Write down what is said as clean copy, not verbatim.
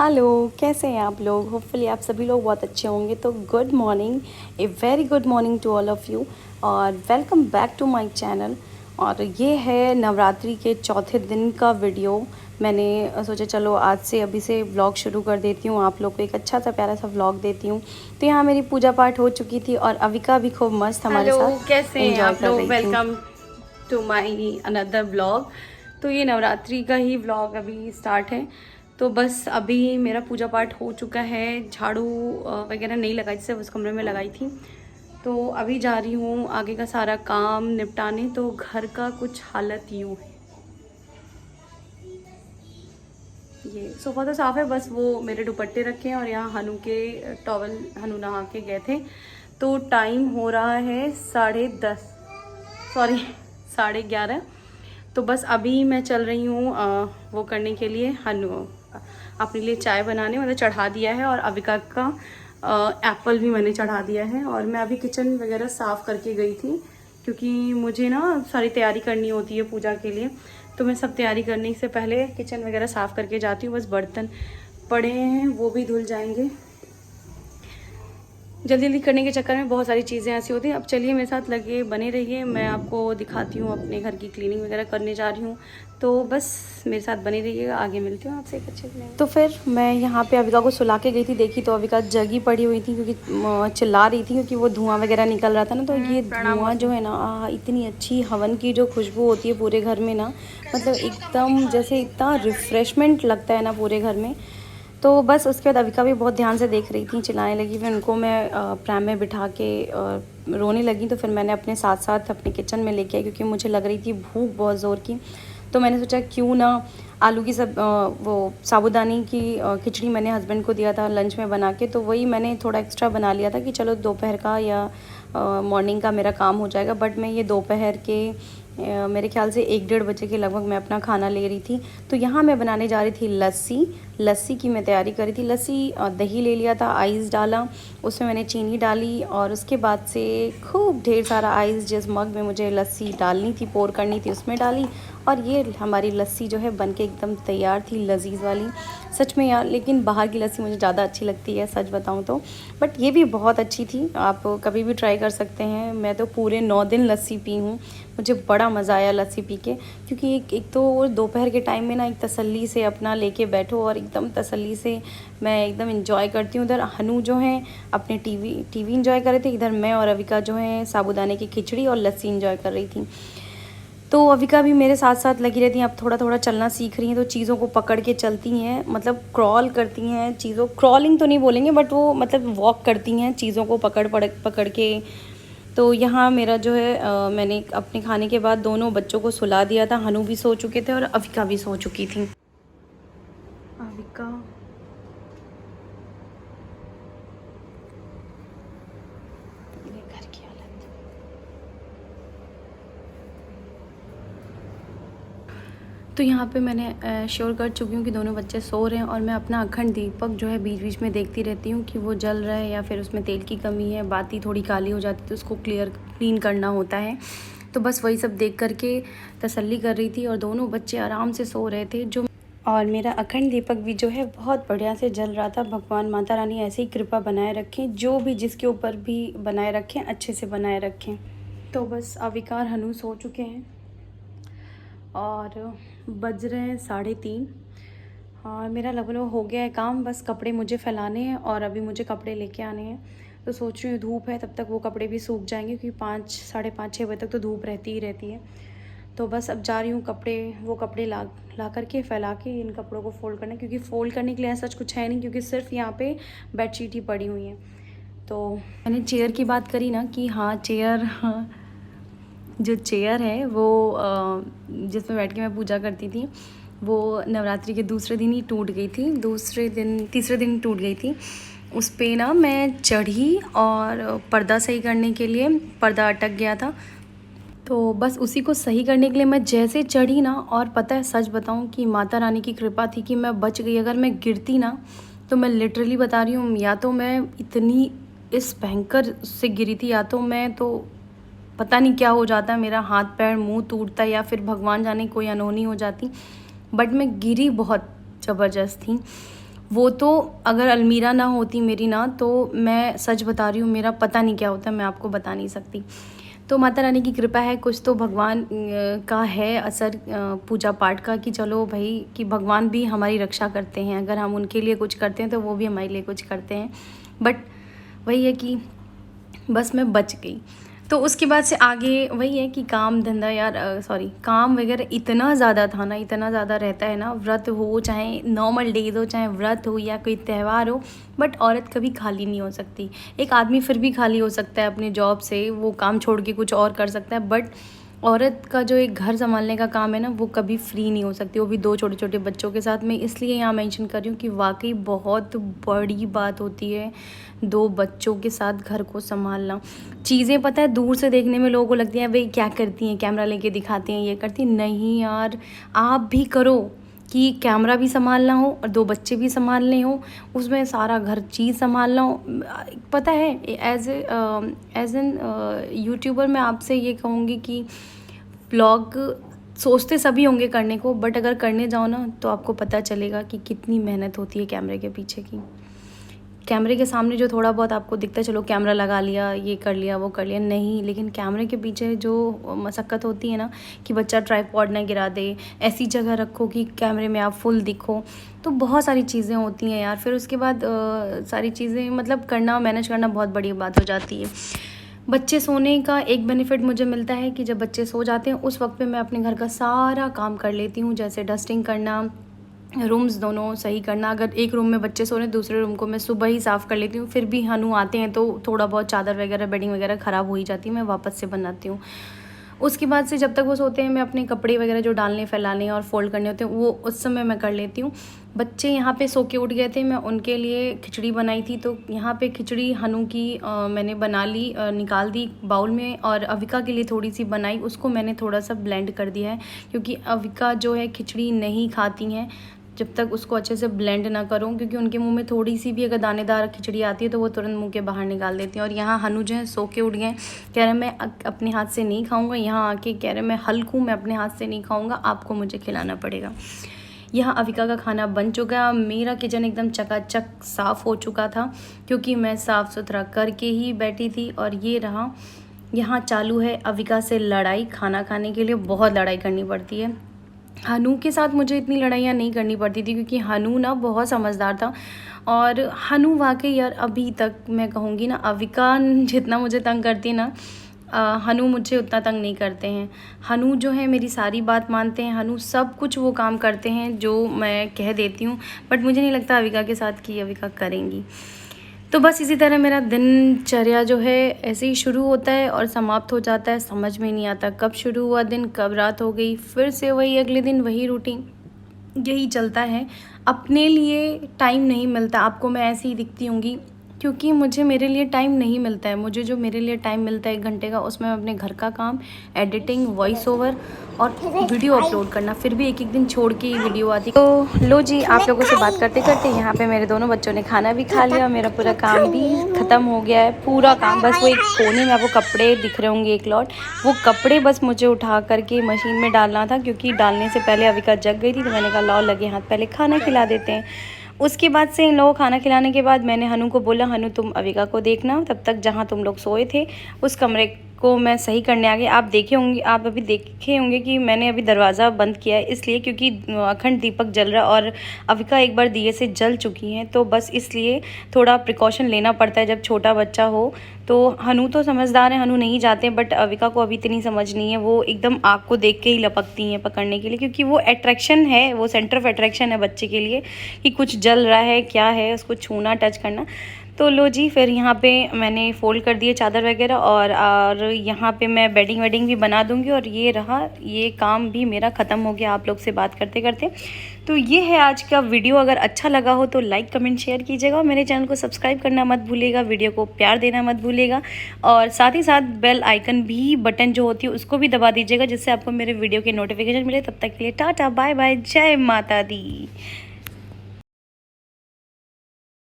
Hello, कैसे हैं आप लोग। होपफुली आप सभी लोग बहुत अच्छे होंगे। तो good morning, a very good morning to all of you और welcome back to my channel. और ये है नवरात्रि के चौथे दिन का वीडियो। मैंने सोचा चलो आज से अभी से व्लॉग शुरू कर देती हूँ, आप लोग को एक अच्छा सा प्यारा सा व्लॉग देती हूँ। तो यहाँ मेरी पूजा पाठ हो चुकी थी और अविका भी खूब मस्त हमारे हेलो, साथ कैसे हैं एंजॉय आप कर लोग। रही थी। Welcome to my another vlog. तो ये नवरात्रि का ही व्लॉग अभी स्टार्ट है। तो बस अभी मेरा पूजा पाठ हो चुका है, झाड़ू वगैरह नहीं लगाई, जैसे उस कमरे में लगाई थी। तो अभी जा रही हूँ आगे का सारा काम निपटाने। तो घर का कुछ हालत यूँ है। ये सोफ़ा तो साफ़ है, बस वो मेरे दुपट्टे रखे हैं और यहाँ हनु के टॉवल, हनु नहा के गए थे। तो टाइम हो रहा है 10:30, सॉरी 11:30। तो बस अभी मैं चल रही हूँ वो करने के लिए, हनु अपने लिए चाय बनाने, मतलब चढ़ा दिया है। और अविका का एप्पल भी मैंने चढ़ा दिया है। और मैं अभी किचन वगैरह साफ़ करके गई थी, क्योंकि मुझे ना सारी तैयारी करनी होती है पूजा के लिए। तो मैं सब तैयारी करने से पहले किचन वगैरह साफ़ करके जाती हूँ। बस बर्तन पड़े हैं, वो भी धुल जाएंगे। जल्दी जल्दी करने के चक्कर में बहुत सारी चीज़ें ऐसी होती हैं। अब चलिए मेरे साथ लगे बने रहिए, मैं आपको दिखाती हूँ अपने घर की क्लीनिंग वगैरह करने जा रही हूँ। तो बस मेरे साथ बने रहिएगा, आगे मिलती हूँ आपसे एक अच्छे दिन। तो फिर मैं यहाँ पे अविका को सुला के गई थी, देखी तो अविका जगी पड़ी हुई थी क्योंकि चिल्ला रही थी, क्योंकि वो धुआं वगैरह निकल रहा था ना। तो ये प्रणाम धुआं जो मौसी। है ना, इतनी अच्छी हवन की जो खुशबू होती है पूरे घर में ना, मतलब एकदम जैसे इतना रिफ़्रेशमेंट लगता है ना पूरे घर में। तो बस उसके बाद अविका भी बहुत ध्यान से देख रही थी, चिल्लाने लगी। फिर उनको मैं प्रैम में बिठा के रोने लगी। तो फिर मैंने अपने साथ साथ अपने किचन में लेके आई, क्योंकि मुझे लग रही थी भूख बहुत ज़ोर की। तो मैंने सोचा क्यों ना आलू की वो साबूदानी की खिचड़ी मैंने हस्बैंड को दिया था लंच में बना के, तो वही मैंने थोड़ा एक्स्ट्रा बना लिया था कि चलो दोपहर का या मॉर्निंग का मेरा काम हो जाएगा। बट मैं ये दोपहर के मेरे ख्याल से 1-1:30 बजे के लगभग मैं अपना खाना ले रही थी। तो यहाँ मैं बनाने जा रही थी लस्सी की मैं तैयारी करी थी। लस्सी दही ले लिया था, आइस डाला, उसमें मैंने चीनी डाली और उसके बाद से खूब ढेर सारा आइस जिस मग में मुझे लस्सी डालनी थी, पोर करनी थी, उसमें डाली। और ये हमारी लस्सी जो है बनके एकदम तैयार थी, लजीज वाली। सच में यार, लेकिन बाहर की लस्सी मुझे ज़्यादा अच्छी लगती है सच बताऊँ तो। बट ये भी बहुत अच्छी थी, आप कभी भी ट्राई कर सकते हैं। मैं तो पूरे 9 दिन लस्सी पी हूँ, मुझे बड़ा मज़ा आया लस्सी पी के। क्योंकि एक तो दोपहर के टाइम में ना एक तसल्ली से अपना लेके बैठो और एकदम तसल्ली से मैं एकदम इंजॉय करती हूँ। उधर हनु जो हैं अपने टीवी इंजॉय कर रहे थे, इधर मैं और अविका जो हैं साबूदाने की खिचड़ी और लस्सी इंजॉय कर रही थी। तो अविका भी मेरे साथ साथ लगी रहती हैं, अब थोड़ा थोड़ा चलना सीख रही हैं, तो चीज़ों को पकड़ के चलती हैं, मतलब क्रॉल करती हैं चीज़ों, क्रॉलिंग तो नहीं बोलेंगे बट वो मतलब वॉक करती हैं चीज़ों को पकड़ पकड़ के। तो यहाँ मेरा जो है मैंने अपने खाने के बाद दोनों बच्चों को सुला दिया था, हनु भी सो चुके थे और अविका भी सो चुकी थी। अविका ये घर की हालत। तो यहाँ पे मैंने श्योर कर चुकी हूँ कि दोनों बच्चे सो रहे हैं और मैं अपना अखंड दीपक जो है बीच बीच में देखती रहती हूँ कि वो जल रहा है या फिर उसमें तेल की कमी है, बाती थोड़ी काली हो जाती है तो उसको क्लीन करना होता है। तो बस वही सब देख करके तसल्ली कर रही थी और दोनों बच्चे आराम से सो रहे थे। जो और मेरा अखंड दीपक भी जो है बहुत बढ़िया से जल रहा था। भगवान माता रानी ऐसे ही कृपा बनाए रखें, जो भी जिसके ऊपर भी बनाए रखें, अच्छे से बनाए रखें। तो बस अविकार हनु सो चुके हैं और बज रहे हैं 3:30 और मेरा लगभग हो गया है काम। बस कपड़े मुझे फैलाने हैं और अभी मुझे कपड़े लेके आने हैं। तो सोच रही हूँ धूप है तब तक वो कपड़े भी सूख जाएंगे, क्योंकि 5, 5:30, 6 बजे तक तो धूप रहती ही रहती है। तो बस अब जा रही हूँ वो कपड़े ला करके फैला के इन कपड़ों को फ़ोल्ड करना, क्योंकि फ़ोल्ड करने के लिए ऐसा कुछ है नहीं, क्योंकि सिर्फ यहाँ पे बेडशीट ही पड़ी हुई है। तो मैंने चेयर की बात करी ना कि हाँ चेयर जो चेयर है वो जिसमें बैठ के मैं पूजा करती थी, वो नवरात्रि के दूसरे दिन ही टूट गई थी, तीसरे दिन टूट गई थी। उस पे ना मैं चढ़ी और पर्दा सही करने के लिए, पर्दा अटक गया था, तो बस उसी को सही करने के लिए मैं जैसे चढ़ी ना, और पता है सच बताऊं कि माता रानी की कृपा थी कि मैं बच गई। अगर मैं गिरती ना तो मैं लिटरली बता रही हूँ, या तो मैं इतनी इस भयंकर से गिरी थी, या तो मैं तो पता नहीं क्या हो जाता, मेरा हाथ पैर मुंह टूटता या फिर भगवान जाने कोई अनहोनी हो जाती। बट मैं गिरी बहुत ज़बरदस्त थी। वो तो अगर अलमीरा ना होती मेरी ना, तो मैं सच बता रही हूँ मेरा पता नहीं क्या होता, मैं आपको बता नहीं सकती। तो माता रानी की कृपा है, कुछ तो भगवान का है असर पूजा पाठ का, कि चलो भाई कि भगवान भी हमारी रक्षा करते हैं, अगर हम उनके लिए कुछ करते हैं तो वो भी हमारे लिए कुछ करते हैं। बट वही है कि बस मैं बच गई। तो उसके बाद से आगे वही है कि काम धंधा यार काम वगैरह इतना ज़्यादा था ना, इतना ज़्यादा रहता है ना, व्रत हो चाहे नॉर्मल डेज हो, चाहे व्रत हो या कोई त्यौहार हो, बट औरत कभी खाली नहीं हो सकती। एक आदमी फिर भी खाली हो सकता है अपने जॉब से, वो काम छोड़ के कुछ और कर सकता है, बट औरत का जो एक घर संभालने का काम है ना, वो कभी फ्री नहीं हो सकती, वो भी 2 छोटे छोटे बच्चों के साथ। मैं इसलिए यहाँ मेंशन कर रही हूँ कि वाकई बहुत बड़ी बात होती है 2 बच्चों के साथ घर को संभालना। चीज़ें पता है दूर से देखने में लोगों को लगती हैं भाई क्या करती हैं, कैमरा लेके दिखाते हैं, ये करती, नहीं यार, आप भी करो कि कैमरा भी संभालना हो और 2 बच्चे भी संभालने हो, उसमें सारा घर चीज़ संभालना हो। पता है एज एन यूट्यूबर मैं आपसे ये कहूँगी कि ब्लॉग सोचते सभी होंगे करने को, बट अगर करने जाओ ना तो आपको पता चलेगा कि कितनी मेहनत होती है कैमरे के पीछे की। कैमरे के सामने जो थोड़ा बहुत आपको दिखता है, चलो कैमरा लगा लिया, ये कर लिया, वो कर लिया, नहीं, लेकिन कैमरे के पीछे जो मशक्क़त होती है ना, कि बच्चा ट्राइपॉड ना गिरा दे, ऐसी जगह रखो कि कैमरे में आप फुल दिखो, तो बहुत सारी चीज़ें होती हैं यार। फिर उसके बाद सारी चीज़ें मतलब करना, मैनेज करना बहुत बड़ी बात हो जाती है। बच्चे सोने का एक बेनिफिट मुझे मिलता है कि जब बच्चे सो जाते हैं उस वक्त पे मैं अपने घर का सारा काम कर लेती हूँ, जैसे डस्टिंग करना, रूम्स दोनों सही करना। अगर एक रूम में बच्चे सो रहे हैं, दूसरे रूम को मैं सुबह ही साफ़ कर लेती हूँ। फिर भी हनु आते हैं तो थोड़ा बहुत चादर वगैरह, बेडिंग वगैरह ख़राब हो ही जाती है, मैं वापस से बनाती हूँ। उसके बाद से जब तक वो सोते हैं, मैं अपने कपड़े वगैरह जो डालने, फैलाने और फोल्ड करने होते हैं वो उस समय मैं कर लेती हूँ। बच्चे यहाँ पे सो के उठ गए थे, मैं उनके लिए खिचड़ी बनाई थी, तो यहाँ पे खिचड़ी हनु की मैंने बना ली, निकाल दी बाउल में, और अविका के लिए थोड़ी सी बनाई, उसको मैंने थोड़ा सा ब्लेंड कर दिया है, क्योंकि अविका जो है खिचड़ी नहीं खाती हैं जब तक उसको अच्छे से ब्लेंड ना करूँ, क्योंकि उनके मुंह में थोड़ी सी भी अगर दानेदार खिचड़ी आती है तो वो तुरंत मुंह के बाहर निकाल देती हैं। और यहाँ हनु जो है सो के उठ गए, कह रहे मैं अपने हाथ से नहीं खाऊंगा, यहाँ आके कह रहे मैं हल्क हूँ, मैं अपने हाथ से नहीं खाऊंगा, आपको मुझे खिलाना पड़ेगा। यहाँ अविका का खाना बन चुका है, मेरा किचन एकदम चकाचक साफ़ हो चुका था, क्योंकि मैं साफ़ सुथरा करके ही बैठी थी। और ये रहा, यहाँ चालू है अविका से लड़ाई। खाना खाने के लिए बहुत लड़ाई करनी पड़ती है। हनु के साथ मुझे इतनी लड़ाइयाँ नहीं करनी पड़ती थी, क्योंकि हनु ना बहुत समझदार था, और हनु वाकई यार अभी तक मैं कहूँगी ना, अविका जितना मुझे तंग करती है ना, हनु मुझे उतना तंग नहीं करते हैं। हनु जो है मेरी सारी बात मानते हैं, हनु सब कुछ वो काम करते हैं जो मैं कह देती हूँ, बट मुझे नहीं लगता अविका के साथ कि अविका करेंगी। तो बस इसी तरह मेरा दिनचर्या जो है ऐसे ही शुरू होता है और समाप्त हो जाता है, समझ में नहीं आता कब शुरू हुआ दिन, कब रात हो गई, फिर से वही अगले दिन वही रूटीन, यही चलता है। अपने लिए टाइम नहीं मिलता, आपको मैं ऐसे ही दिखती होंगी, क्योंकि मुझे मेरे लिए टाइम नहीं मिलता है। मुझे जो मेरे लिए टाइम मिलता है 1 घंटे का, उसमें मैं अपने घर का काम, एडिटिंग, वॉइस ओवर और वीडियो अपलोड करना, फिर भी एक दिन छोड़ के ही वीडियो आती। तो लो जी, आप लोगों से बात करते करते यहाँ पे मेरे दोनों बच्चों ने खाना भी खा लिया, मेरा पूरा काम भी ख़त्म हो गया है, पूरा काम। बस वो एक कोने में आपको कपड़े दिख रहे होंगे, एक लॉट, वो कपड़े बस मुझे उठा करके मशीन में डालना था, क्योंकि डालने से पहले अविका जग गई थी, तो मैंने कहा लाओ लगे हाथ पहले खाना खिला देते हैं। उसके बाद से इन लोगों को खाना खिलाने के बाद मैंने हनु को बोला, हनु तुम अविका को देखना, तब तक जहाँ तुम लोग सोए थे उस कमरे को मैं सही करने आ गई। आप अभी देखे होंगे कि मैंने अभी दरवाज़ा बंद किया है, इसलिए क्योंकि अखंड दीपक जल रहा है और अविका एक बार दिए से जल चुकी हैं, तो बस इसलिए थोड़ा प्रिकॉशन लेना पड़ता है जब छोटा बच्चा हो। तो हनु तो समझदार है, हनु नहीं जाते, बट अविका को अभी इतनी समझ नहीं है, वो एकदम आग को देख के ही लपकती हैं पकड़ने के लिए, क्योंकि वो अट्रैक्शन है, वो सेंटर ऑफ अट्रैक्शन है बच्चे के लिए, कि कुछ जल रहा है, क्या है, उसको छूना, टच करना। तो लो जी, फिर यहाँ पे मैंने फ़ोल्ड कर दिए चादर वगैरह, और यहाँ पे मैं बेडिंग वेडिंग भी बना दूँगी, और ये रहा, ये काम भी मेरा ख़त्म हो गया आप लोग से बात करते करते। तो ये है आज का वीडियो। अगर अच्छा लगा हो तो लाइक कमेंट शेयर कीजिएगा, और मेरे चैनल को सब्सक्राइब करना मत भूलिएगा, वीडियो को प्यार देना मत भूलिएगा, और साथ ही साथ बेल आइकन भी बटन जो होती है उसको भी दबा दीजिएगा, जिससे आपको मेरे वीडियो के नोटिफिकेशन मिले। तब तक के लिए टाटा बाय बाय, जय माता दी।